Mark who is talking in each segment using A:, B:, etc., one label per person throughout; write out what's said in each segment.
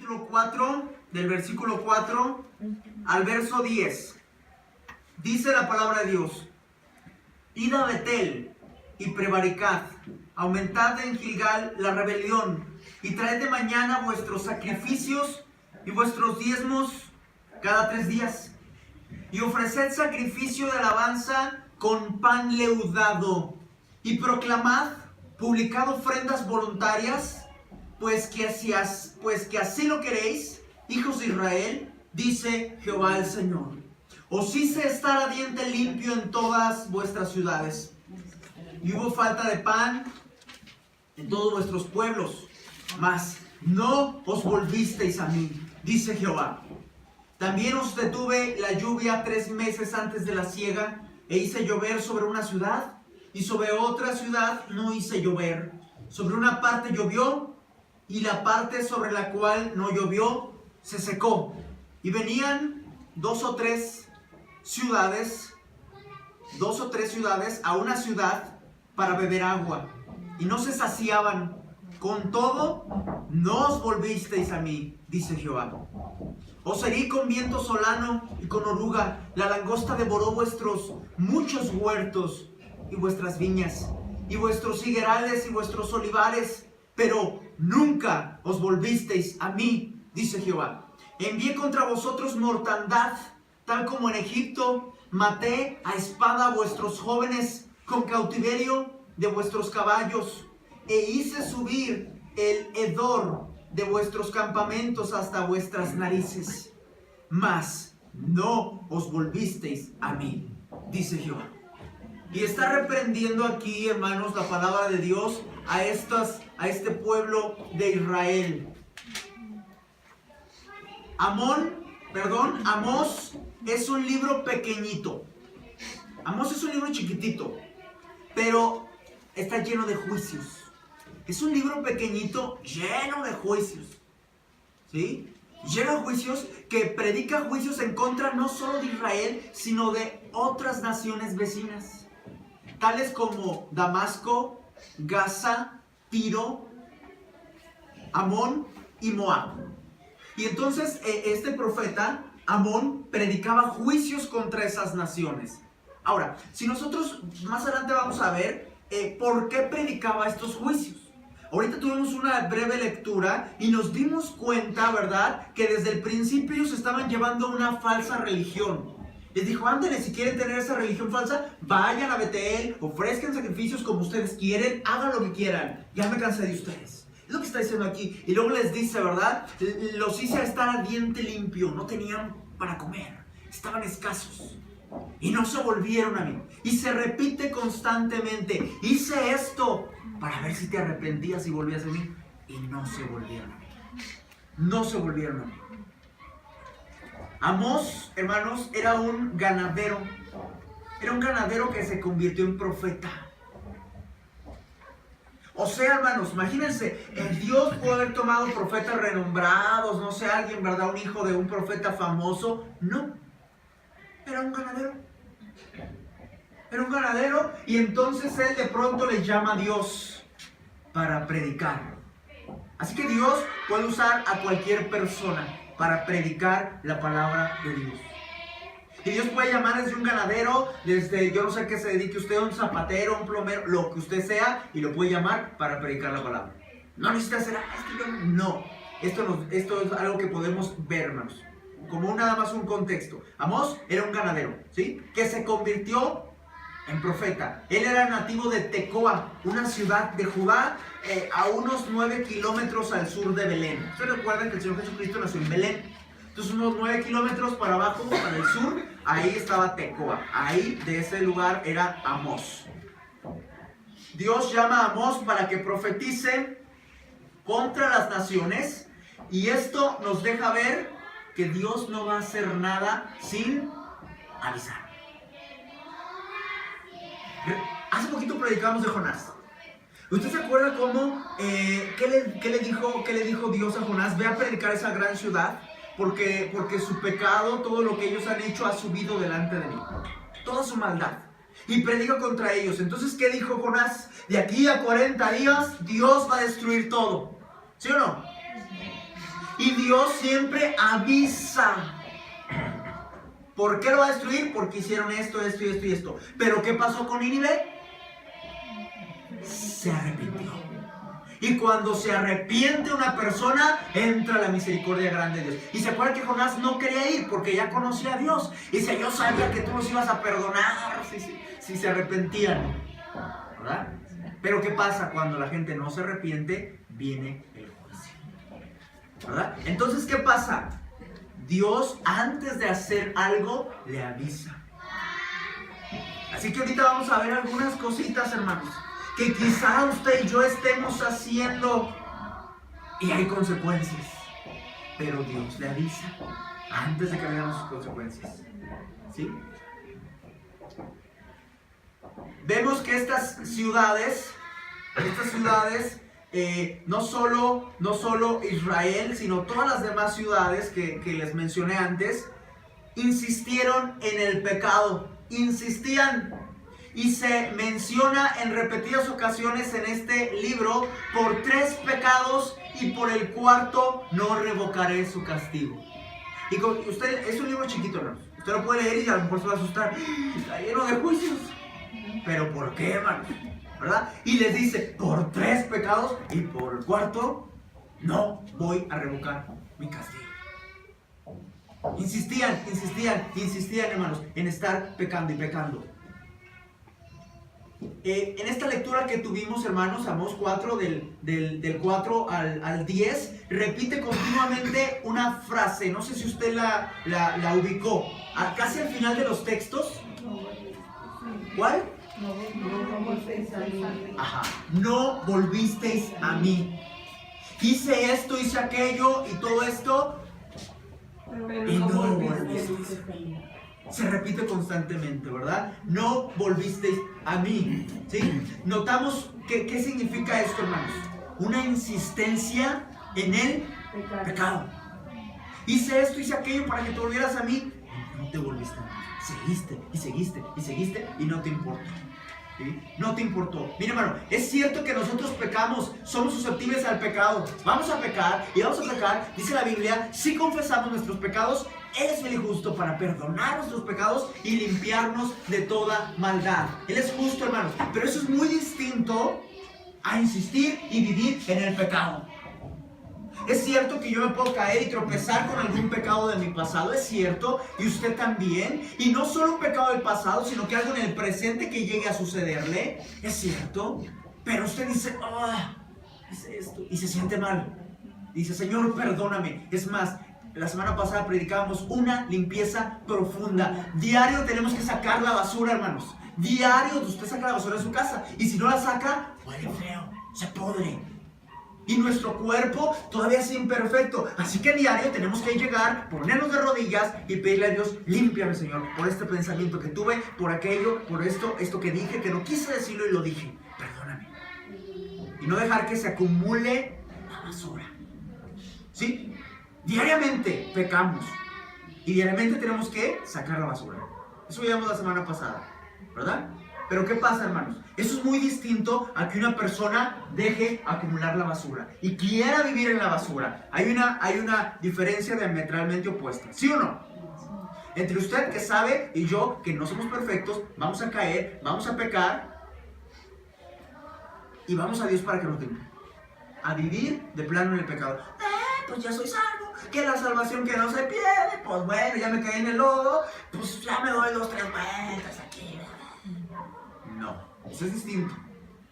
A: capítulo 4, del versículo 4 al verso 10. Dice la palabra de Dios: Id a Betel y prevaricad, aumentad en Gilgal la rebelión, y traed de mañana vuestros sacrificios y vuestros diezmos cada 3 días. Y ofreced sacrificio de alabanza con pan leudado, y proclamad, publicad ofrendas voluntarias, pues que así lo queréis, hijos de Israel, dice Jehová el Señor. Os hice estar a diente limpio en todas vuestras ciudades, y hubo falta de pan en todos vuestros pueblos, mas no os volvisteis a mí, dice Jehová. También os detuve la lluvia 3 meses antes de la siega, e hice llover sobre una ciudad, y sobre otra ciudad no hice llover. Sobre una parte llovió, y la parte sobre la cual no llovió se secó. Y venían 2 o 3 ciudades a una ciudad para beber agua, y no se saciaban. Con todo, no os volvisteis a mí, dice Jehová. Os herí con viento solano y con oruga. La langosta devoró vuestros muchos huertos y vuestras viñas, y vuestros higuerales y vuestros olivares, pero nunca os volvisteis a mí, dice Jehová. Envié contra vosotros mortandad, tal como en Egipto. Maté a espada a vuestros jóvenes con cautiverio de vuestros caballos, e hice subir el hedor de vuestros campamentos hasta vuestras narices. Mas no os volvisteis a mí, dice Jehová. Y está reprendiendo aquí, hermanos, la palabra de Dios a este pueblo de Israel. Amós es un libro pequeñito. Amós es un libro chiquitito, pero está lleno de juicios. Es un libro pequeñito lleno de juicios, ¿sí? Lleno de juicios, que predica juicios en contra no solo de Israel, sino de otras naciones vecinas, tales como Damasco, Gaza, Tiro, Amón y Moab. Y entonces este profeta, Amón, predicaba juicios contra esas naciones. Ahora, si nosotros más adelante vamos a ver por qué predicaba estos juicios. Ahorita tuvimos una breve lectura y nos dimos cuenta, ¿verdad?, que desde el principio ellos estaban llevando una falsa religión. Les dijo: ándale, si quieren tener esa religión falsa, vayan a Betel, ofrezcan sacrificios como ustedes quieren, hagan lo que quieran. Ya me cansé de ustedes. Es lo que está diciendo aquí. Y luego les dice, ¿verdad?, los hice estar a diente limpio, no tenían para comer, estaban escasos. Y no se volvieron a mí. Y se repite constantemente: hice esto para ver si te arrepentías y volvías a mí. Y no se volvieron a mí. No se volvieron a mí. Amós, hermanos, era un ganadero. Era un ganadero que se convirtió en profeta. O sea, hermanos, imagínense, Dios pudo haber tomado profetas renombrados, no sé, alguien, ¿verdad?, un hijo de un profeta famoso. No. Era un ganadero. Era un ganadero, y entonces él de pronto le llama a Dios para predicar. Así que Dios puede usar a cualquier persona para predicar la palabra de Dios. Y Dios puede llamar desde un ganadero, desde, yo no sé qué se dedique usted, un zapatero, un plomero, lo que usted sea, y lo puede llamar para predicar la palabra. No necesita hacer, no. Esto es algo que podemos ver, hermanos, como nada más un contexto. Amós era un ganadero, ¿sí?, que se convirtió en profeta. Él era nativo de Tecoa, una ciudad de Judá, a unos 9 kilómetros al sur de Belén. Ustedes recuerdan que el Señor Jesucristo nació en Belén. Entonces unos 9 kilómetros para abajo, para el sur, ahí estaba Tecoa. Ahí, de ese lugar, era Amós. Dios llama a Amós para que profetice contra las naciones, y esto nos deja ver que Dios no va a hacer nada sin avisar. Hace poquito predicamos de Jonás. ¿Usted se acuerda cómo, qué le dijo Dios a Jonás? Ve a predicar a esa gran ciudad, porque su pecado, todo lo que ellos han hecho, ha subido delante de mí. Toda su maldad. Y predica contra ellos. Entonces, ¿qué dijo Jonás? De aquí a 40 días, Dios va a destruir todo. ¿Sí o no? Y Dios siempre avisa. ¿Por qué lo va a destruir? Porque hicieron esto, esto y esto y esto. Pero ¿qué pasó con Nínive? Se arrepintió. Y cuando se arrepiente una persona, entra la misericordia grande de Dios. Y se acuerda que Jonás no quería ir porque ya conocía a Dios. Y dice, yo sabía que tú los ibas a perdonar si se arrepentían. ¿Verdad? Pero ¿qué pasa? Cuando la gente no se arrepiente, viene el juicio. ¿Verdad? Entonces, ¿qué pasa? Dios, antes de hacer algo, le avisa. Así que ahorita vamos a ver algunas cositas, hermanos, que quizá usted y yo estemos haciendo y hay consecuencias. Pero Dios le avisa antes de que veamos sus consecuencias. ¿Sí? Vemos que estas ciudades, no solo Israel, sino todas las demás ciudades que les mencioné antes, insistieron en el pecado, insistían. Y se menciona en repetidas ocasiones en este libro por 3 pecados y por el 4 no revocaré su castigo. Y usted, es un libro chiquito, hermanos. Usted lo puede leer y a lo mejor se va a asustar. Está lleno de juicios. ¿Pero por qué, hermanos? ¿Verdad? Y les dice, por 3 pecados y por el 4 no voy a revocar mi castigo. Insistían, hermanos, en estar pecando y pecando. En esta lectura que tuvimos, hermanos, Amós 4, del 4 al 10, repite continuamente una frase. No sé si usted la ubicó. Casi al final de los textos. ¿Cuál?
B: No volvisteis a mí.
A: Ajá. No volvisteis a mí. Hice esto, hice aquello y todo esto. Y no volvisteis. Se repite constantemente, ¿verdad? No volvisteis a mí. ¿Sí? Notamos qué significa esto, hermanos. Una insistencia en el pecado. Hice esto, hice aquello para que te volvieras a mí. No te volviste a mí. Seguiste y seguiste y seguiste y no te importó. ¿Sí? No te importó. Mira, hermano, es cierto que nosotros pecamos, somos susceptibles al pecado. Vamos a pecar y vamos a pecar. Dice la Biblia, si confesamos nuestros pecados, Él es fiel y justo para perdonar nuestros pecados y limpiarnos de toda maldad. Él es justo, hermanos. Pero eso es muy distinto a insistir y vivir en el pecado. Es cierto que yo me puedo caer y tropezar con algún pecado de mi pasado, es cierto, y usted también, y no solo un pecado del pasado, sino que algo en el presente que llegue a sucederle, es cierto, pero usted dice, hice esto, y se siente mal, dice, Señor, perdóname. Es más, la semana pasada predicábamos una limpieza profunda. Diario tenemos que sacar la basura, hermanos, diario usted saca la basura de su casa, y si no la saca, huele feo, se podre. Y nuestro cuerpo todavía es imperfecto. Así que diario tenemos que llegar, ponernos de rodillas y pedirle a Dios, límpiame, Señor, por este pensamiento que tuve, por aquello, por esto que dije, que no quise decirlo y lo dije. Perdóname. Y no dejar que se acumule la basura. ¿Sí? Diariamente pecamos. Y diariamente tenemos que sacar la basura. Eso veíamos la semana pasada, ¿verdad? Pero ¿qué pasa, hermanos? Eso es muy distinto a que una persona deje acumular la basura y quiera vivir en la basura. Hay una diferencia diametralmente opuesta, ¿sí o no? Entre usted que sabe y yo que no somos perfectos, vamos a caer, vamos a pecar y vamos a Dios para que nos limpie. A vivir de plano en el pecado. Pues ya soy salvo, que la salvación que no se pierde, pues bueno, ya me caí en el lodo, pues ya me doy 2, 3 vueltas aquí. No, eso es distinto.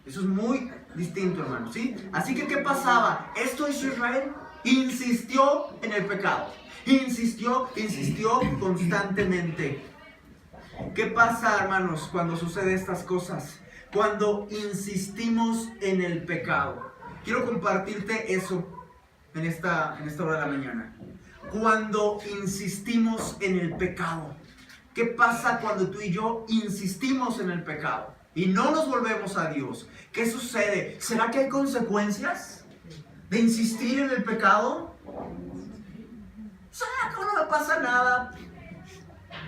A: Eso es muy distinto, hermano, ¿sí? Así que, ¿qué pasaba? Esto hizo Israel. Insistió en el pecado. Insistió constantemente. ¿Qué pasa, hermanos, cuando sucede estas cosas? Cuando insistimos en el pecado. Quiero compartirte eso en esta hora de la mañana. Cuando insistimos en el pecado. ¿Qué pasa cuando tú y yo insistimos en el pecado y no nos volvemos a Dios? ¿Qué sucede? ¿Será que hay consecuencias de insistir en el pecado? ¿Será que no pasa nada?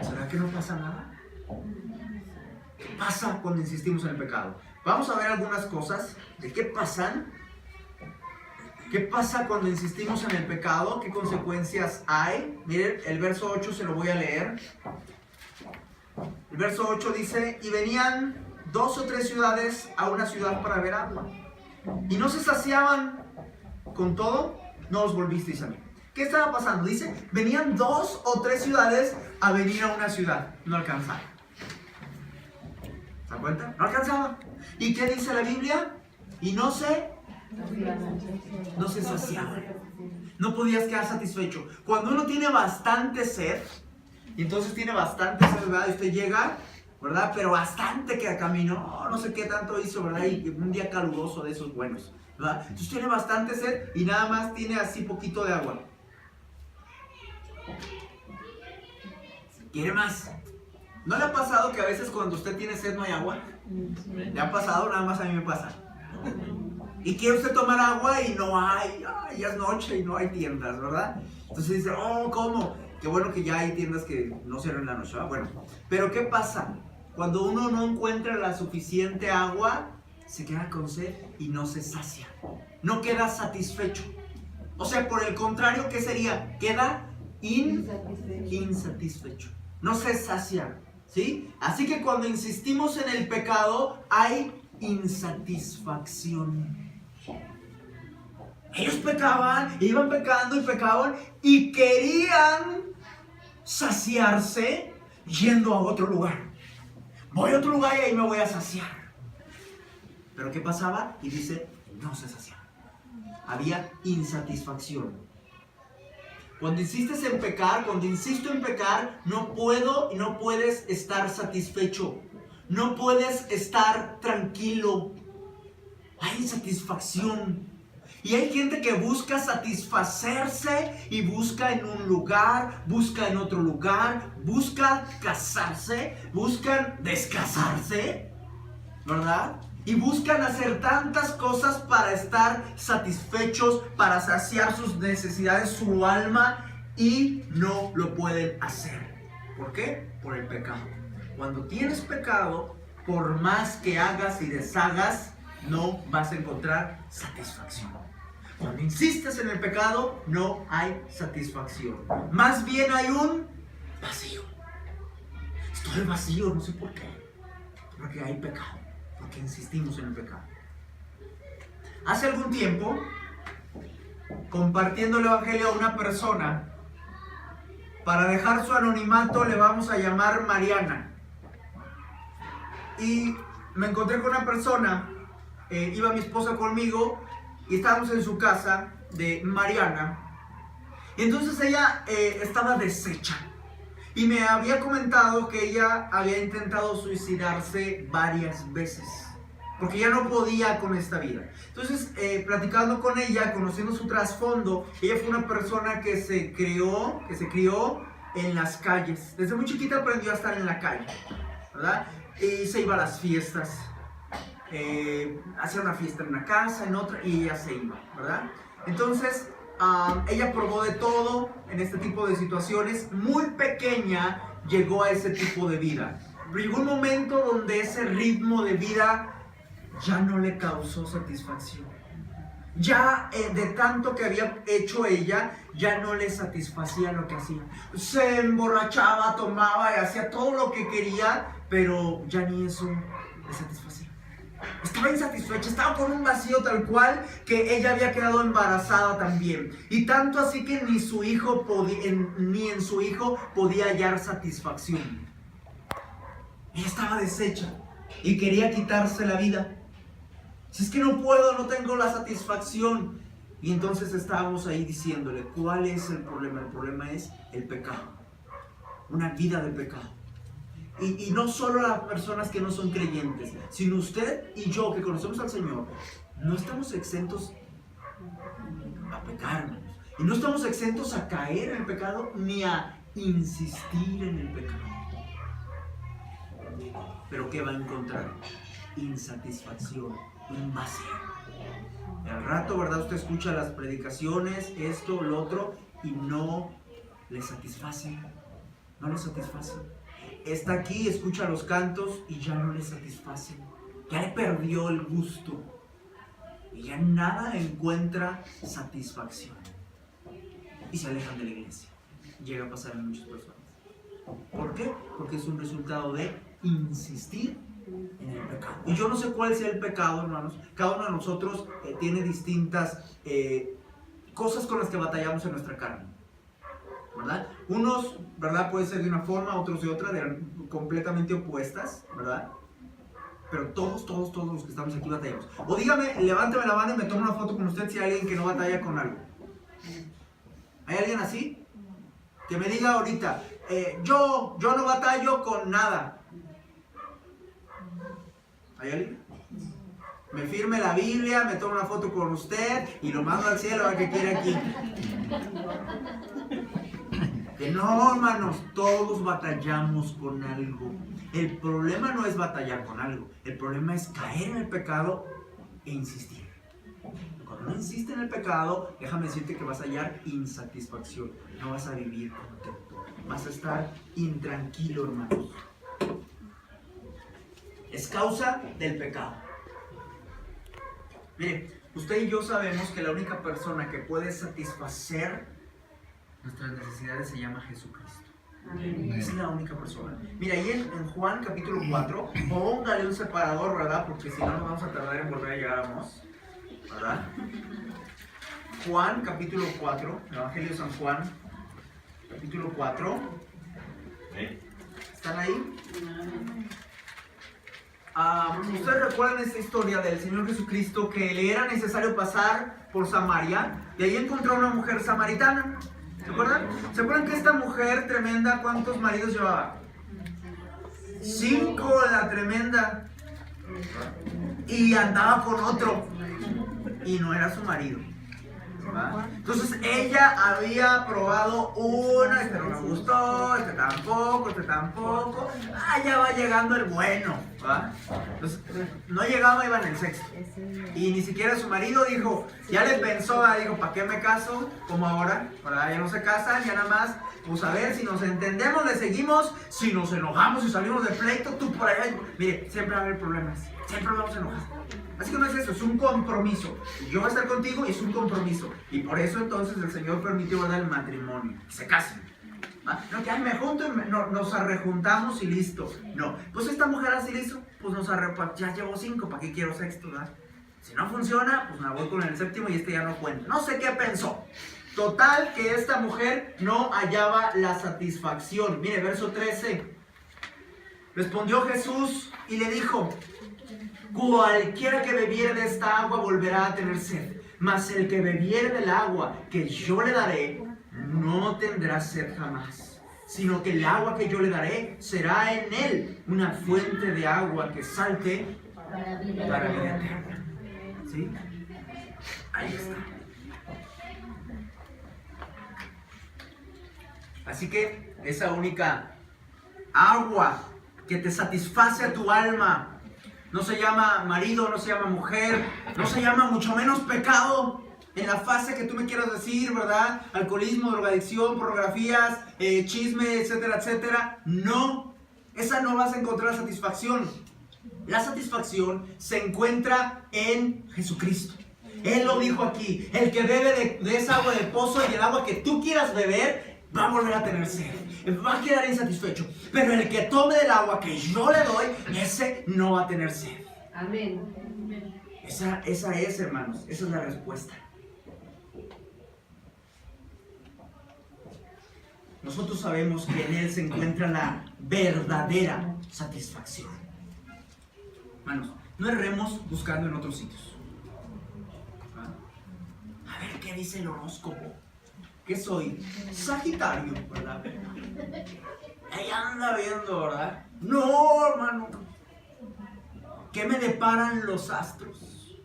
A: ¿Será que no pasa nada? ¿Qué pasa cuando insistimos en el pecado? Vamos a ver algunas cosas de qué pasan ¿Qué pasa cuando insistimos en el pecado? ¿Qué consecuencias hay? Miren, el verso 8 se lo voy a leer. El verso 8 dice, y venían 2 o 3 ciudades a una ciudad para ver agua, y no se saciaban, con todo, no os volvisteis a mí. ¿Qué estaba pasando? Dice, venían 2 o 3 ciudades a venir a una ciudad, no alcanzaban. ¿Se dan cuenta? No alcanzaban. ¿Y qué dice la Biblia? Y no se saciaban. No podías quedar satisfecho. Cuando uno tiene bastante sed, y entonces tiene bastante sed, ¿verdad? Y usted llega, ¿verdad? Pero bastante que caminó, no sé qué tanto hizo, ¿verdad? Y un día caluroso de esos buenos, ¿verdad? Entonces tiene bastante sed y nada más tiene así poquito de agua. ¿Quiere más? ¿No le ha pasado que a veces cuando usted tiene sed no hay agua? ¿Le ha pasado? Nada más a mí me pasa. Y quiere usted tomar agua y no hay, ya es noche y no hay tiendas, ¿verdad? Entonces dice, oh, ¿cómo? Qué bueno que ya hay tiendas que no cierran la noche, ¿verdad? Bueno, pero ¿qué pasa? Cuando uno no encuentra la suficiente agua, se queda con sed y no se sacia. No queda satisfecho. O sea, por el contrario, ¿qué sería? Queda insatisfecho. No se sacia, ¿sí? Así que cuando insistimos en el pecado, hay insatisfacción. Ellos pecaban, iban pecando y pecaban y querían saciarse yendo a otro lugar. Voy a otro lugar y ahí me voy a saciar. Pero ¿qué pasaba? Y dice, no se saciaba. Había insatisfacción. Cuando insistes en pecar, cuando insisto en pecar, no puedo y no puedes estar satisfecho. No puedes estar tranquilo. Hay insatisfacción. Y hay gente que busca satisfacerse y busca en un lugar, busca en otro lugar, busca casarse, buscan descasarse, ¿verdad? Y buscan hacer tantas cosas para estar satisfechos, para saciar sus necesidades, su alma, y no lo pueden hacer. ¿Por qué? Por el pecado. Cuando tienes pecado, por más que hagas y deshagas, no vas a encontrar satisfacción. Cuando insistes en el pecado, no hay satisfacción. Más bien hay un vacío. Estoy vacío, no sé por qué. Porque hay pecado. Porque insistimos en el pecado. Hace algún tiempo, compartiendo el evangelio a una persona, para dejar su anonimato le vamos a llamar Mariana. Y me encontré con una persona, iba mi esposa conmigo y estábamos en su casa de Mariana. Y entonces ella estaba deshecha. Y me había comentado que ella había intentado suicidarse varias veces, porque ya no podía con esta vida. Entonces, platicando con ella, conociendo su trasfondo, ella fue una persona que se crió en las calles. Desde muy chiquita aprendió a estar en la calle, ¿verdad? Y se iba a las fiestas. Hacía una fiesta en una casa, en otra, y ella se iba, ¿verdad? Entonces, ella probó de todo en este tipo de situaciones. Muy pequeña llegó a ese tipo de vida. Llegó un momento donde ese ritmo de vida ya no le causó satisfacción. Ya de tanto que había hecho ella, ya no le satisfacía lo que hacía. Se emborrachaba, tomaba y hacía todo lo que quería, pero ya ni eso le satisfacía. Estaba insatisfecha, estaba con un vacío tal cual que ella había quedado embarazada también. Y tanto así que ni en su hijo podía hallar satisfacción. Ella estaba deshecha y quería quitarse la vida. Si es que no puedo, no tengo la satisfacción. Y entonces estábamos ahí diciéndole, ¿cuál es el problema? El problema es el pecado. Una vida de pecado. Y no solo las personas que no son creyentes, sino usted y yo que conocemos al Señor, no estamos exentos a pecar, hermanos. Y no estamos exentos a caer en el pecado ni a insistir en el pecado. Pero ¿qué va a encontrar? Insatisfacción, un vacío. Y al rato, ¿verdad? Usted escucha las predicaciones, esto, lo otro, y no le satisface. No le satisface. Está aquí, escucha los cantos y ya no le satisface. Ya le perdió el gusto. y ya nada encuentra satisfacción. Y se alejan de la iglesia. Llega a pasar en muchas personas. ¿Por qué? Porque es un resultado de insistir en el pecado. Y yo no sé cuál sea el pecado, hermanos. Cada uno de nosotros tiene distintas cosas con las que batallamos en nuestra carne, ¿verdad? Unos, ¿verdad? Puede ser de una forma, otros de otra, completamente opuestas, ¿verdad? Pero todos los que estamos aquí batallamos. O dígame, levánteme la mano y me tomo una foto con usted si hay alguien que no batalla con algo. ¿Hay alguien así? Que me diga ahorita, yo no batallo con nada. ¿Hay alguien? Me firme la Biblia, me tomo una foto con usted y lo mando al cielo a ver qué quiere aquí. Que no, hermanos, todos batallamos con algo. El problema no es batallar con algo, el problema es caer en el pecado e insistir. Cuando no insistes en el pecado, déjame decirte que vas a hallar insatisfacción, no vas a vivir contento, vas a estar intranquilo, hermanos. Es causa del pecado. Mire, usted y yo sabemos que la única persona que puede satisfacer nuestras necesidades se llama Jesucristo. Amén. Es la única persona. Mira, ahí en Juan capítulo 4, póngale un separador, ¿verdad? Porque si no nos vamos a tardar en volver a llegar a Amós, ¿verdad? Juan capítulo 4, el Evangelio de San Juan, capítulo 4. ¿Están ahí? Ustedes recuerdan esta historia del Señor Jesucristo, que le era necesario pasar por Samaria, y ahí encontró a una mujer samaritana. ¿Se acuerdan? ¿Se acuerdan que esta mujer tremenda, cuántos maridos llevaba? 5, la tremenda. Y andaba con otro, y no era su marido. ¿Va? Entonces ella había probado una, este no me gustó, este tampoco, ya va llegando el bueno, ¿va? Entonces no llegaba, iba en el sexto, y ni siquiera su marido dijo, ya le pensó, dijo, ¿para qué me caso? Como ahora, ¿verdad? Ya no se casan, ya nada más, pues a ver, si nos entendemos, le seguimos, si nos enojamos, si salimos de pleito, tú por allá, mire, siempre va a haber problemas, siempre vamos a enojar. Así que no es eso, es un compromiso. Yo voy a estar contigo y es un compromiso. Y por eso entonces el Señor permitió dar el matrimonio, que se casen. ¿Ah? No, que me junto y nos arrejuntamos y listo. No, pues esta mujer así le hizo, pues ya llevo 5, ¿para qué quiero sexto? ¿Verdad? Si no funciona, pues me voy con el séptimo y este ya no cuenta. No sé qué pensó. Total, que esta mujer no hallaba la satisfacción. Mire, verso 13. Respondió Jesús y le dijo: cualquiera que bebiere de esta agua volverá a tener sed, mas el que bebiere del agua que yo le daré no tendrá sed jamás, sino que el agua que yo le daré será en él una fuente de agua que salte para vida eterna. ¿Sí? Ahí está. Así que esa única agua que te satisface a tu alma no se llama marido, no se llama mujer, no se llama mucho menos pecado en la fase que tú me quieras decir, ¿verdad? Alcoholismo, drogadicción, pornografías, chisme, etcétera, etcétera. No, esa no vas a encontrar satisfacción. La satisfacción se encuentra en Jesucristo. Él lo dijo aquí: el que bebe de esa agua del pozo y el agua que tú quieras beber, va a volver a tener sed, va a quedar insatisfecho. Pero el que tome del agua que yo le doy, ese no va a tener sed.
B: Amén.
A: Esa es, hermanos, esa es la respuesta. Nosotros sabemos que en Él se encuentra la verdadera satisfacción. Hermanos, no erremos buscando en otros sitios. A ver qué dice el horóscopo. ¿Qué soy? Sagitario, ¿verdad? Ahí anda viendo, ¿verdad? No, hermano. ¿Qué me deparan los astros?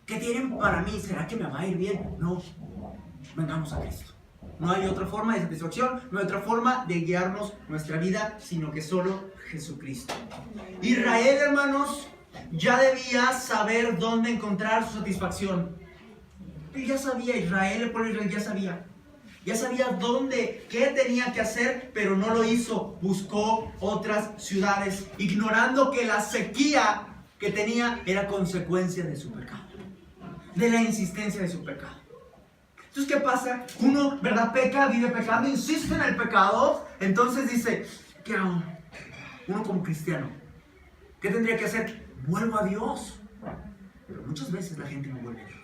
A: ¿Qué tienen para mí? ¿Será que me va a ir bien? No. Vengamos a Cristo. No hay otra forma de satisfacción, no hay otra forma de guiarnos nuestra vida, sino que solo Jesucristo. Israel, hermanos, ya debía saber dónde encontrar su satisfacción. Él ya sabía, Israel, el pueblo de Israel ya sabía dónde, qué tenía que hacer, pero no lo hizo. Buscó otras ciudades, ignorando que la sequía que tenía era consecuencia de su pecado. de la insistencia de su pecado. Entonces, ¿qué pasa? Uno, ¿verdad? Peca, vive pecando, insiste en el pecado. Entonces dice, ¿qué hago? Uno como cristiano, ¿qué tendría que hacer? Vuelvo a Dios. Pero muchas veces la gente no vuelve a Dios.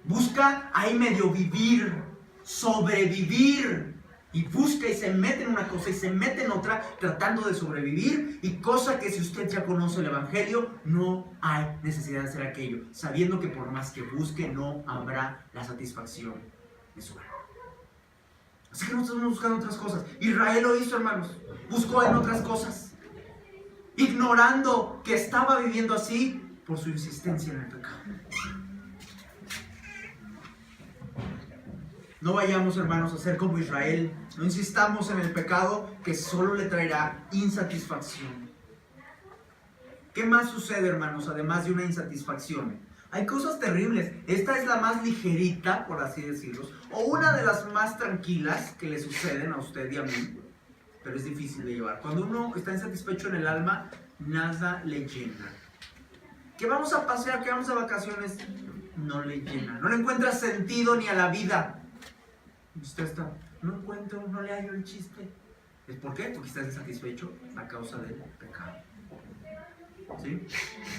A: Busca ahí medio vivir, sobrevivir. Y busca y se mete en una cosa y se mete en otra tratando de sobrevivir. Y cosa que si usted ya conoce el Evangelio, no hay necesidad de hacer aquello. Sabiendo que por más que busque, no habrá la satisfacción de su alma. Así que nosotros estamos buscando otras cosas. Israel lo hizo, hermanos. Buscó en otras cosas. Ignorando que estaba viviendo así por su insistencia en el pecado. No vayamos, hermanos, a ser como Israel. No insistamos en el pecado que solo le traerá insatisfacción. ¿Qué más sucede, hermanos, además de una insatisfacción? Hay cosas terribles. Esta es la más ligerita, por así decirlo, o una de las más tranquilas que le suceden a usted y a mí, pero es difícil de llevar. Cuando uno está insatisfecho en el alma, nada le llena. Que vamos a pasear, que vamos a vacaciones, no le llena. No le encuentra sentido ni a la vida. Usted está, no encuentro, no le hallo el chiste. ¿Es por qué? Porque está insatisfecho a causa del pecado. ¿Sí?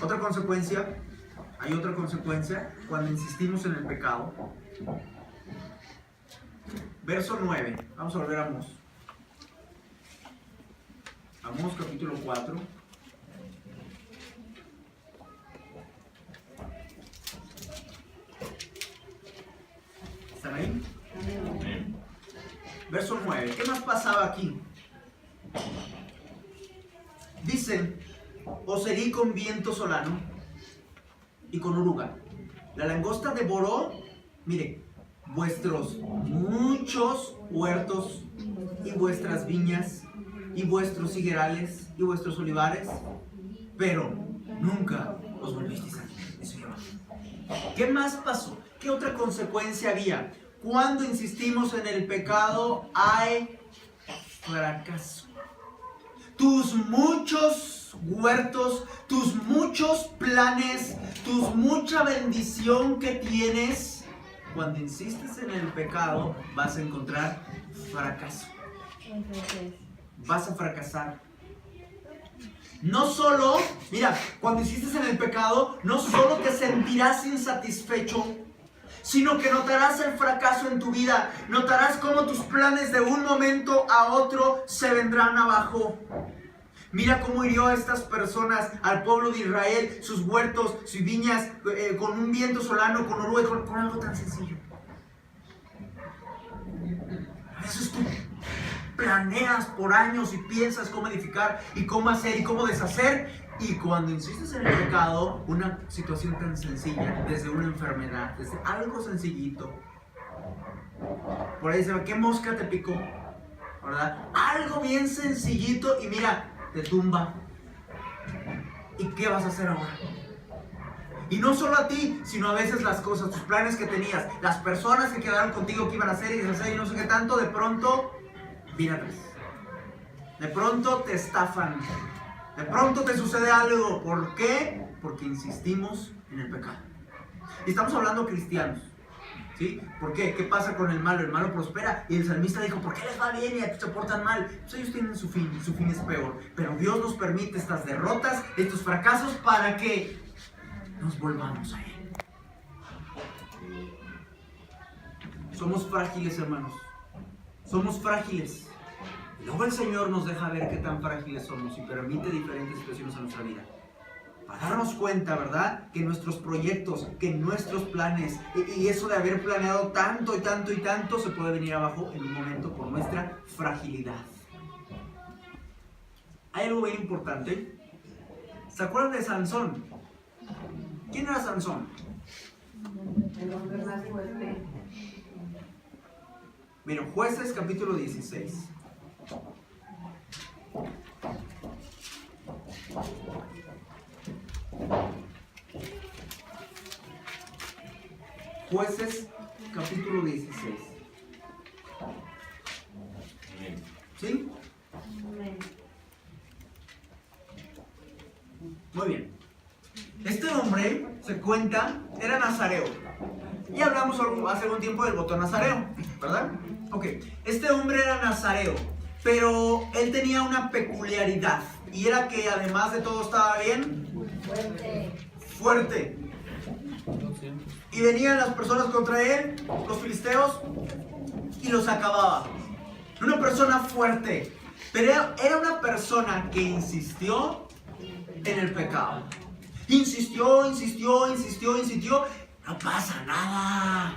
A: Otra consecuencia, hay otra consecuencia cuando insistimos en el pecado. Verso 9, vamos a volver a Amós. Amós capítulo 4. ¿Están ahí? Verso 9. ¿Qué más pasaba aquí? Dice, os herí con viento solano y con oruga. La langosta devoró, mire, vuestros muchos huertos y vuestras viñas y vuestros higuerales y vuestros olivares, pero nunca os volvisteis a mí. ¿Qué más pasó? ¿Qué otra consecuencia había? Cuando insistimos en el pecado, hay fracaso. Tus muchos huertos, tus muchos planes, mucha bendición que tienes, cuando insistes en el pecado, vas a encontrar fracaso. Vas a fracasar. No solo, mira, cuando insistes en el pecado, no solo te sentirás insatisfecho, sino que notarás el fracaso en tu vida. Notarás cómo tus planes de un momento a otro se vendrán abajo. Mira cómo hirió a estas personas, al pueblo de Israel, sus huertos, sus viñas, con un viento solano, con oruga, con algo tan sencillo. A veces tú planeas por años y piensas cómo edificar y cómo hacer y cómo deshacer. Y cuando insistes en el pecado, una situación tan sencilla, desde una enfermedad, desde algo sencillito. Por ahí se ve, ¿qué mosca te picó? ¿Verdad? Algo bien sencillito y mira, te tumba. ¿Y qué vas a hacer ahora? Y no solo a ti, sino a veces las cosas, tus planes que tenías, las personas que quedaron contigo que iban a hacer y deshacer y no sé qué tanto, de pronto, viene atrás. De pronto te estafan. De pronto te sucede algo. ¿Por qué? Porque insistimos en el pecado. Y estamos hablando cristianos. ¿Sí? ¿Por qué? ¿Qué pasa con el malo? El malo prospera. Y el salmista dijo, ¿por qué les va bien y a ti se portan mal? Pues ellos tienen su fin es peor. Pero Dios nos permite estas derrotas, estos fracasos, para que nos volvamos a Él. Somos frágiles, hermanos. Somos frágiles. Y luego el Señor nos deja ver qué tan frágiles somos y permite diferentes situaciones en nuestra vida. Para darnos cuenta, ¿verdad? Que nuestros proyectos, que nuestros planes, y eso de haber planeado tanto y tanto y tanto, se puede venir abajo en un momento por nuestra fragilidad. Hay algo bien importante. ¿Se acuerdan de Sansón? ¿Quién era Sansón?
B: El hombre más fuerte.
A: Miren, Jueces capítulo 16. Jueces capítulo 16. ¿Sí? Muy bien. Este hombre se cuenta era nazareo. Y hablamos hace algún tiempo del voto nazareo, ¿verdad? Ok, este hombre era nazareo, pero él tenía una peculiaridad. Y era que además de todo estaba bien fuerte. Y venían las personas contra él, los filisteos, y los acababa. Una persona fuerte, pero era una persona que insistió en el pecado. Insistió. No pasa nada.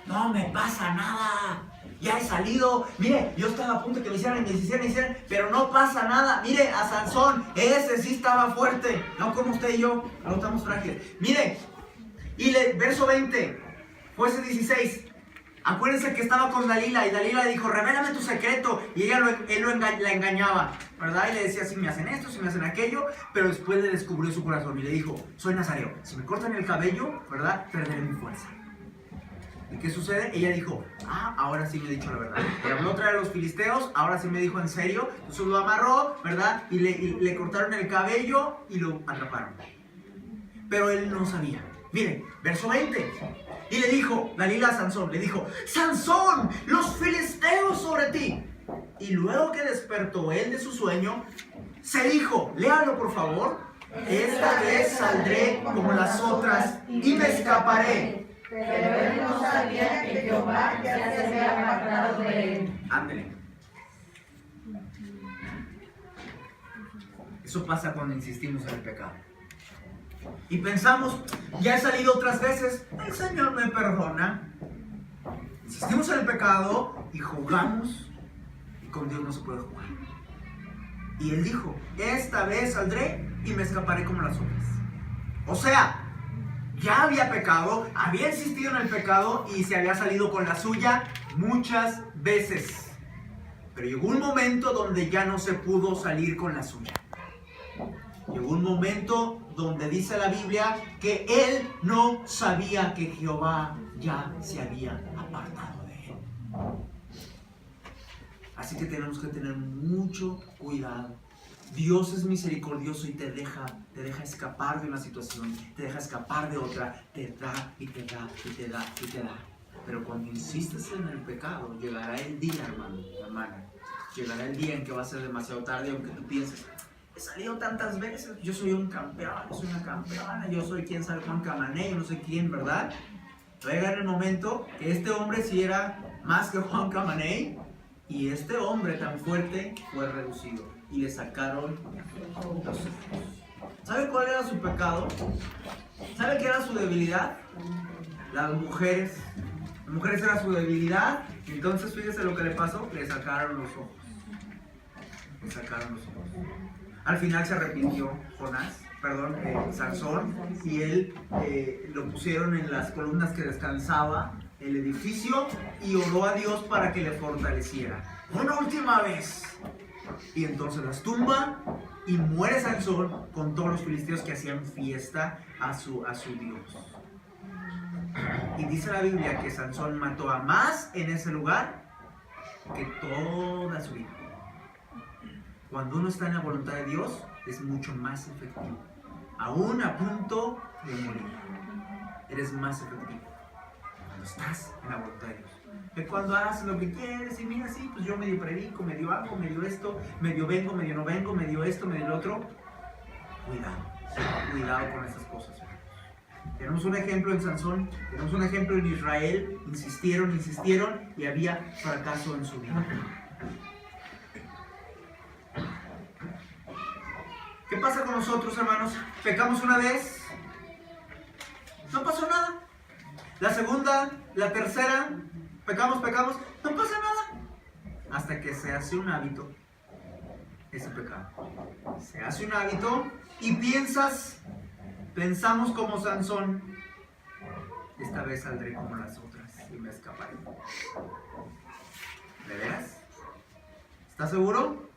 A: No me pasa nada. Ya he salido. Mire, yo estaba a punto de que me hicieran, pero no pasa nada. Mire, a Sansón, ese sí estaba fuerte. No como usted y yo, no estamos frágiles. Mire, verso 20, jueces 16. Acuérdense que estaba con Dalila y Dalila le dijo, revélame tu secreto. Y la engañaba, ¿verdad? Y le decía, si me hacen esto, si me hacen aquello. Pero después le descubrió su corazón y le dijo, soy nazareo. Si me cortan el cabello, ¿verdad? Perderé mi fuerza. ¿Y qué sucede? Ella dijo, ahora sí me he dicho la verdad. Le habló otra vez a los filisteos, ahora sí me dijo en serio. Entonces lo amarró, ¿verdad? Y le cortaron el cabello y lo atraparon. Pero él no sabía. Miren, verso 20. Y le dijo, Dalila a Sansón, le dijo, Sansón, los filisteos sobre ti. Y luego que despertó él de su sueño, se dijo, léalo por favor. Esta vez saldré como las otras y me escaparé.
B: Pero él no sabía que Jehová ya se había apartado de él.
A: Ándele. Eso pasa cuando insistimos en el pecado. Y pensamos, ya he salido otras veces, el Señor me perdona. Insistimos en el pecado y jugamos, y con Dios no se puede jugar. Y Él dijo, esta vez saldré y me escaparé como las otras. O sea, ya había pecado, había insistido en el pecado y se había salido con la suya muchas veces. Pero llegó un momento donde ya no se pudo salir con la suya. Llegó un momento donde dice la Biblia que él no sabía que Jehová ya se había apartado de él. Así que tenemos que tener mucho cuidado. Dios es misericordioso y te deja escapar de una situación, te deja escapar de otra, te da y te da y te da y te da. Pero cuando insistes en el pecado, llegará el día, hermano, hermana, llegará el día en que va a ser demasiado tarde, aunque tú pienses, he salido tantas veces, yo soy un campeón, yo soy una campeona, yo soy quien sabe Juan Camané, yo no sé quién, ¿verdad? Va a llegar el momento que este hombre sí era más que Juan Camané, y este hombre tan fuerte fue reducido y le sacaron los ojos. ¿Sabe cuál era su pecado? ¿Sabe qué era su debilidad? Las mujeres. Las mujeres era su debilidad. Entonces fíjese lo que le pasó, le sacaron los ojos. Le sacaron los ojos. Al final se arrepintió Sansón, y él lo pusieron en las columnas que descansaba el edificio y oró a Dios para que le fortaleciera. Una última vez. Y entonces las tumba y muere Sansón con todos los filisteos que hacían fiesta a su Dios. Y dice la Biblia que Sansón mató a más en ese lugar que toda su vida. Cuando uno está en la voluntad de Dios es mucho más efectivo. Aún a punto de morir, eres más efectivo cuando estás en la voluntad de Dios. Que cuando haces lo que quieres y mira, sí, pues yo medio predico, medio hago, medio esto, medio vengo, medio no vengo, medio esto, medio lo otro. Cuidado con esas cosas. Tenemos un ejemplo en Sansón, tenemos un ejemplo en Israel. Insistieron y había fracaso en su vida. ¿Qué pasa con nosotros, hermanos? Pecamos una vez, no pasó nada. La segunda, la tercera, pecamos, no pasa nada. Hasta que se hace un hábito ese pecado. Se hace un hábito y pensamos como Sansón, esta vez saldré como las otras y me escaparé. ¿De veras? ¿Estás seguro?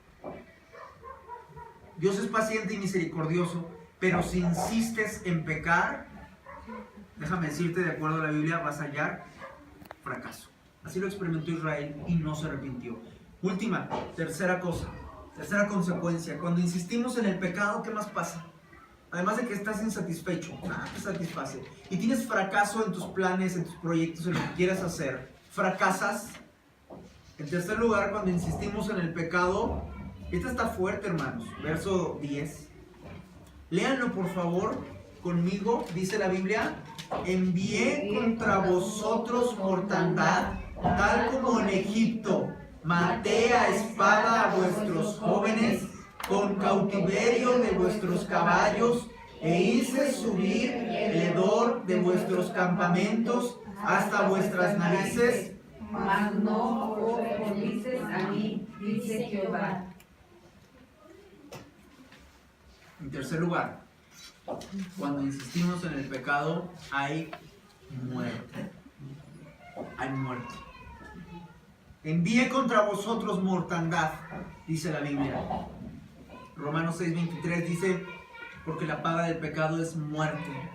A: Dios es paciente y misericordioso, pero si insistes en pecar, déjame decirte, de acuerdo a la Biblia, vas a hallar fracaso. Así lo experimentó Israel y no se arrepintió. Tercera consecuencia. Cuando insistimos en el pecado, ¿qué más pasa? además de que estás insatisfecho, nada te satisface, y tienes fracaso en tus planes, en tus proyectos, en lo que quieras hacer, fracasas. En tercer lugar, cuando insistimos en el pecado, esta está fuerte, hermanos, verso 10. Léanlo por favor conmigo, dice la Biblia: envié contra vosotros mortandad, tal como en Egipto, maté a espada a vuestros jóvenes, con cautiverio de vuestros caballos, e hice subir el hedor de vuestros campamentos hasta vuestras narices.
B: Mas no os volvisteis a mí, dice Jehová.
A: En tercer lugar, cuando insistimos en el pecado, hay muerte. Hay muerte. Envíe contra vosotros mortandad, dice la Biblia. Romanos 6:23 dice: porque la paga del pecado es muerte.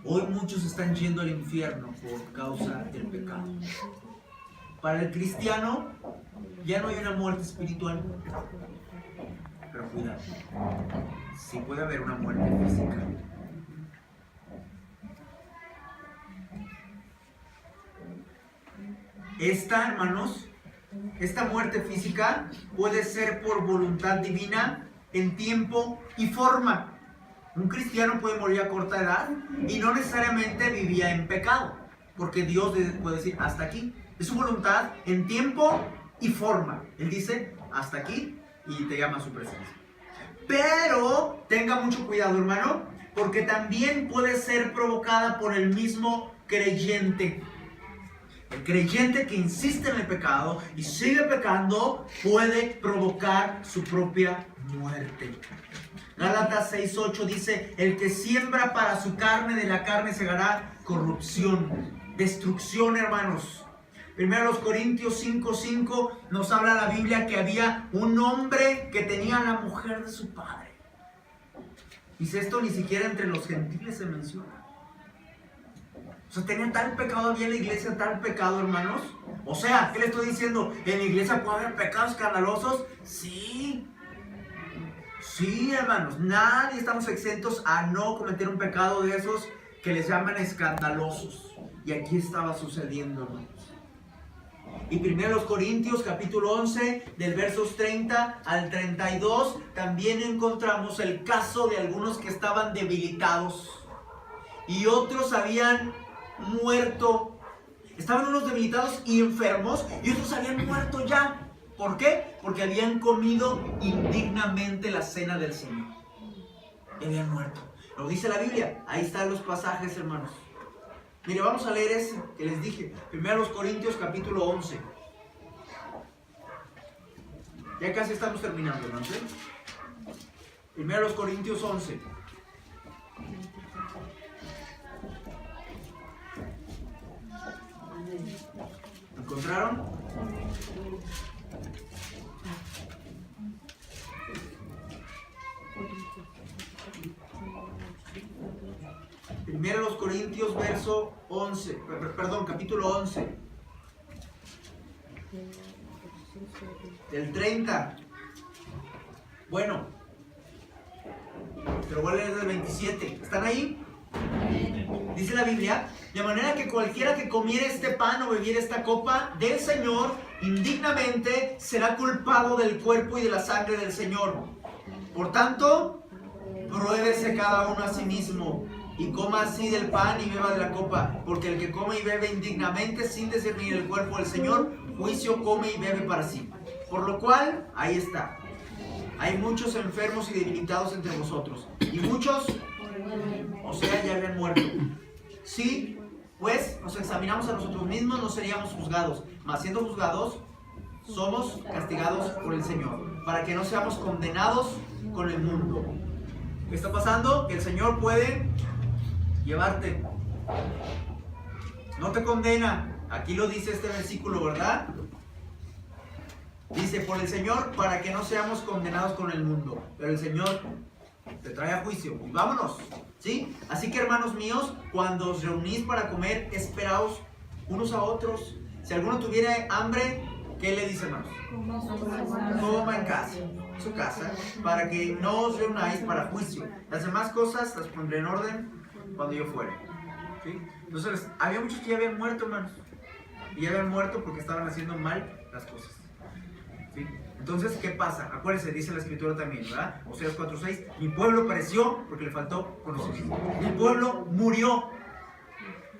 A: Hoy muchos están yendo al infierno por causa del pecado. Para el cristiano ya no hay una muerte espiritual. Pero cuidado, sí puede haber una muerte física. Esta, hermanos, esta muerte física puede ser por voluntad divina en tiempo y forma. Un cristiano puede morir a corta edad y no necesariamente vivía en pecado, porque Dios puede decir hasta aquí. Es su voluntad en tiempo y forma. Él dice hasta aquí y te llama a su presencia. Pero tenga mucho cuidado, hermano, porque también puede ser provocada por el mismo creyente. El creyente que insiste en el pecado y sigue pecando puede provocar su propia muerte. Gálatas 6:8 dice: el que siembra para su carne, de la carne segará corrupción, destrucción, hermanos. Primero Corintios 5:5 nos habla la Biblia que había un hombre que tenía a la mujer de su padre. Dice, esto ni siquiera entre los gentiles se menciona. O sea, tenía tal pecado, había en la iglesia tal pecado, hermanos. O sea, ¿qué le estoy diciendo? ¿En la iglesia puede haber pecados escandalosos? Sí. Sí, hermanos, nadie estamos exentos a no cometer un pecado de esos que les llaman escandalosos. Y aquí estaba sucediendo, hermanos. Y 1 Corintios capítulo 11, del versos 30 al 32, también encontramos el caso de algunos que estaban debilitados y otros habían muerto. Estaban unos debilitados y enfermos y otros habían muerto ya. ¿Por qué? Porque habían comido indignamente la cena del Señor. Y habían muerto. Lo dice la Biblia. Ahí están los pasajes, hermanos. Mire, vamos a leer ese que les dije. 1 Corintios capítulo 11. Ya casi estamos terminando, ¿no? 1 Corintios 11. ¿Encontraron? Primero los Corintios, verso 11, perdón, capítulo 11, del 30. Bueno, te lo voy a leer del 27. ¿Están ahí? Dice la Biblia: de manera que cualquiera que comiere este pan o bebiere esta copa del Señor indignamente será culpado del cuerpo y de la sangre del Señor. Por tanto, pruébese cada uno a sí mismo y coma así del pan y beba de la copa, porque el que come y bebe indignamente sin discernir el cuerpo del Señor, juicio come y bebe para sí. Por lo cual, ahí está, hay muchos enfermos y debilitados entre vosotros, y muchos, o sea, ya habían muerto. Si pues nos examinamos a nosotros mismos, no seríamos juzgados, mas siendo juzgados, somos castigados por el Señor, para que no seamos condenados con el mundo. ¿Qué está pasando? Que el Señor puede llevarte. No te condena. Aquí lo dice este versículo, ¿verdad? Dice, por el Señor, para que no seamos condenados con el mundo. Pero el Señor te trae a juicio. Y vámonos, ¿sí? Así que, hermanos míos, cuando os reunís para comer, esperaos unos a otros. Si alguno tuviera hambre, ¿qué le dice, hermanos? Coma en casa, su casa, para que no os reunáis para juicio. Las demás cosas las pondré en orden cuando yo fuere. ¿Sí? Entonces, había muchos que ya habían muerto, hermanos. Y ya habían muerto porque estaban haciendo mal las cosas. ¿Sí? Entonces, ¿qué pasa? Acuérdense, dice la escritura también, ¿verdad? Oseas 4:6, mi pueblo pereció porque le faltó conocimiento. Mi pueblo murió.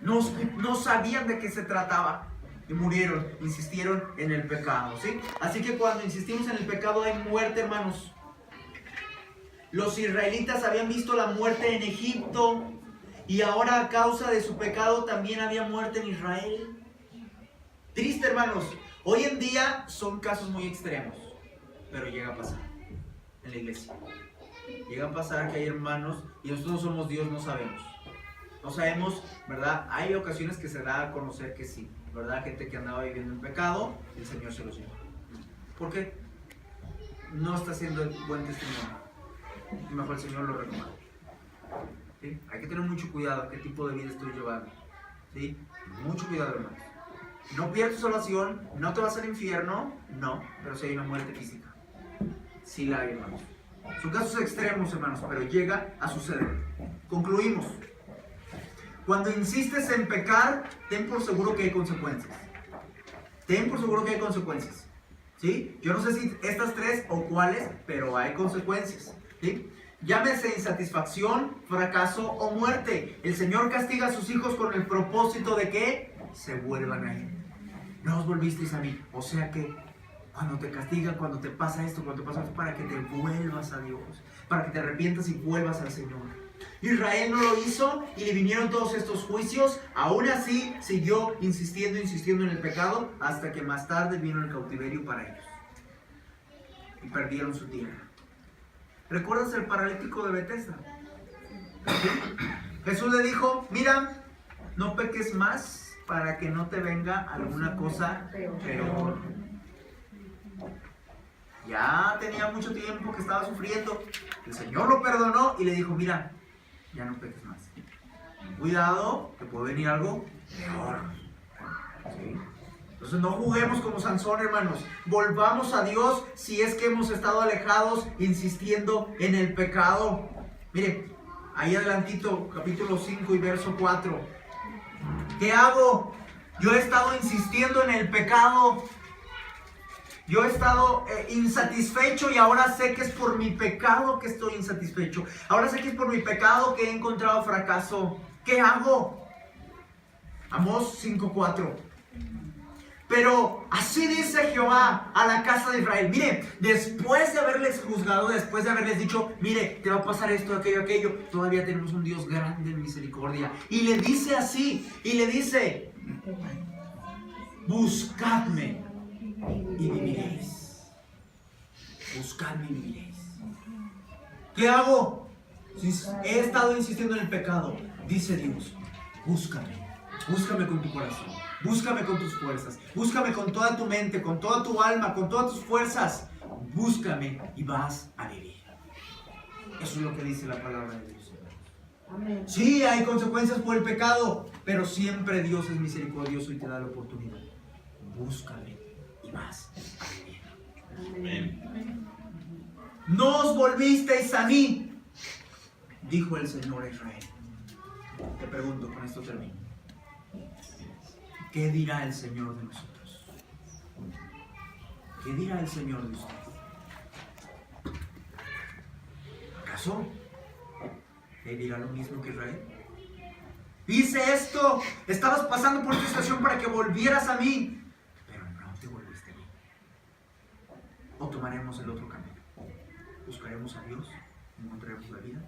A: No sabían de qué se trataba. Y murieron, insistieron en el pecado, ¿sí? Así que cuando insistimos en el pecado hay muerte, hermanos. Los israelitas habían visto la muerte en Egipto y ahora a causa de su pecado también había muerte en Israel. Triste, hermanos. Hoy en día son casos muy extremos, pero llega a pasar en la iglesia. Llega a pasar que hay hermanos y nosotros somos Dios, no sabemos. No sabemos, ¿verdad? Hay ocasiones que se da a conocer que sí, ¿verdad? Gente que andaba viviendo en pecado, el Señor se los lleva. ¿Por qué? No está haciendo buen testimonio. Y mejor el Señor lo recomienda. ¿Sí? Hay que tener mucho cuidado qué tipo de vida estoy llevando. ¿Sí? Mucho cuidado, hermanos. No pierdes salvación, no te vas al infierno, no, pero sí hay una muerte física. Sí la hay, hermanos. Son casos extremos, hermanos, pero llega a suceder. Concluimos. Cuando insistes en pecar, ten por seguro que hay consecuencias. Ten por seguro que hay consecuencias. ¿Sí? Yo no sé si estas tres o cuáles, pero hay consecuencias. ¿Sí? Llámese insatisfacción, fracaso o muerte. El Señor castiga a sus hijos con el propósito de que se vuelvan a Él. No os volvisteis a mí. O sea que cuando te castigan, cuando te pasa esto, cuando te pasa esto, para que te vuelvas a Dios, para que te arrepientas y vuelvas al Señor. Israel no lo hizo y le vinieron todos estos juicios. Aún así siguió insistiendo en el pecado hasta que más tarde vino el cautiverio para ellos y perdieron su tierra. ¿Recuerdas el paralítico de Betesda? Jesús le dijo, mira, no peques más para que no te venga alguna cosa peor. Ya tenía mucho tiempo que estaba sufriendo. El Señor lo perdonó y le dijo, mira, ya no peques más. Cuidado, que puede venir algo peor. ¿Sí? Entonces no juguemos como Sansón, hermanos. Volvamos a Dios si es que hemos estado alejados, insistiendo en el pecado. Mire, ahí adelantito, capítulo 5 y verso 4. ¿Qué hago? Yo he estado insistiendo en el pecado. Yo he estado insatisfecho y ahora sé que es por mi pecado que estoy insatisfecho. Ahora sé que es por mi pecado que he encontrado fracaso. ¿Qué hago? Amós 5:4. Pero así dice Jehová a la casa de Israel. Mire, después de haberles juzgado, después de haberles dicho, mire, te va a pasar esto, aquello, todavía tenemos un Dios grande en misericordia. Y le dice así, y le dice, buscadme y viviréis. Buscadme y viviréis. ¿Qué hago? Si he estado insistiendo en el pecado, dice Dios, búscame. Búscame con tu corazón. Búscame con tus fuerzas. Búscame con toda tu mente, con toda tu alma, con todas tus fuerzas. Búscame y vas a vivir. Eso es lo que dice la palabra de Dios. Amén. Sí, hay consecuencias por el pecado, pero siempre Dios es misericordioso y te da la oportunidad. Búscame y vas a vivir. Amén. No os volvisteis a mí, dijo el Señor a Israel. Te pregunto, con esto termino. ¿Qué dirá el Señor de nosotros? ¿Qué dirá el Señor de ustedes? ¿Acaso le dirá lo mismo que Israel? Hice esto, estabas pasando por esta situación para que volvieras a mí, pero no te volviste a mí. O tomaremos el otro camino. Buscaremos a Dios, encontraremos la vida.